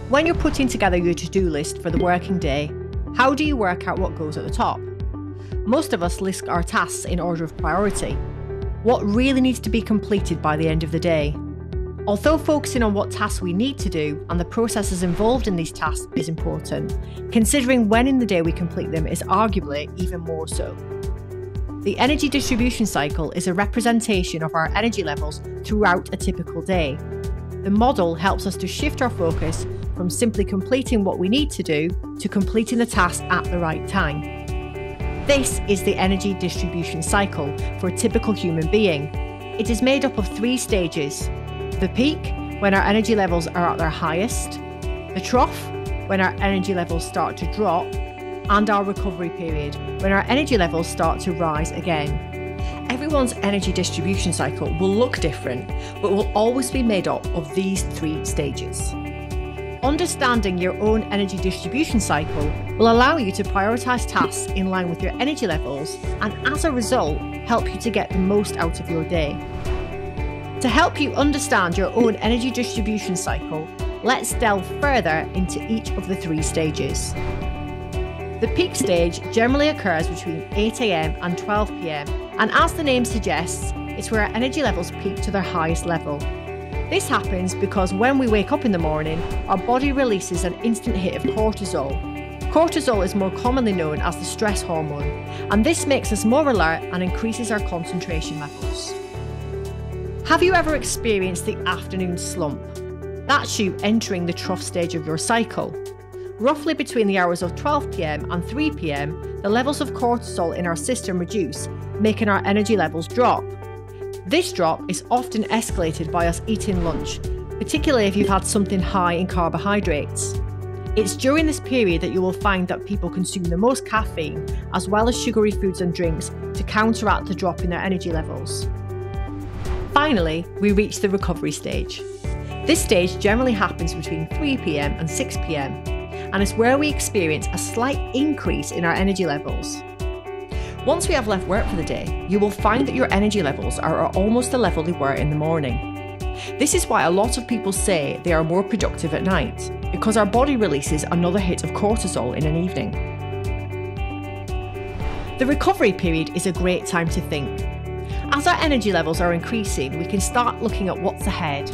When you're putting together your to-do list for the working day, how do you work out what goes at the top? Most of us list our tasks in order of priority. What really needs to be completed by the end of the day? Although focusing on what tasks we need to do and the processes involved in these tasks is important, considering when in the day we complete them is arguably even more so. The energy distribution cycle is a representation of our energy levels throughout a typical day. The model helps us to shift our focus from simply completing what we need to do to completing the task at the right time. This is the energy distribution cycle for a typical human being. It is made up of 3 stages: the peak, when our energy levels are at their highest; the trough, when our energy levels start to drop; and our recovery period, when our energy levels start to rise again. Everyone's energy distribution cycle will look different, but will always be made up of these 3 stages. Understanding your own energy distribution cycle will allow you to prioritise tasks in line with your energy levels and, as a result, help you to get the most out of your day. To help you understand your own energy distribution cycle, let's delve further into each of the 3 stages. The peak stage generally occurs between 8 AM and 12 PM, and as the name suggests, it's where our energy levels peak to their highest level. This happens because when we wake up in the morning, our body releases an instant hit of cortisol. Cortisol is more commonly known as the stress hormone, and this makes us more alert and increases our concentration levels. Have you ever experienced the afternoon slump? That's you entering the trough stage of your cycle. Roughly between the hours of 12 PM and 3 PM, the levels of cortisol in our system reduce, making our energy levels drop. This drop is often escalated by us eating lunch, particularly if you've had something high in carbohydrates. It's during this period that you will find that people consume the most caffeine, as well as sugary foods and drinks, to counteract the drop in their energy levels. Finally, we reach the recovery stage. This stage generally happens between 3 PM and 6 PM, and is where we experience a slight increase in our energy levels. Once we have left work for the day, you will find that your energy levels are at almost the level they were in the morning. This is why a lot of people say they are more productive at night, because our body releases another hit of cortisol in an evening. The recovery period is a great time to think. As our energy levels are increasing, we can start looking at what's ahead,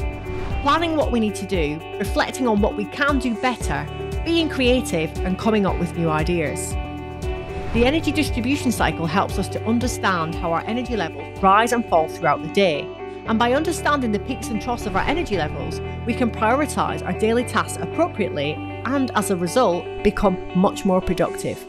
planning what we need to do, reflecting on what we can do better, being creative and coming up with new ideas. The energy distribution cycle helps us to understand how our energy levels rise and fall throughout the day. And by understanding the peaks and troughs of our energy levels, we can prioritise our daily tasks appropriately and, as a result, become much more productive.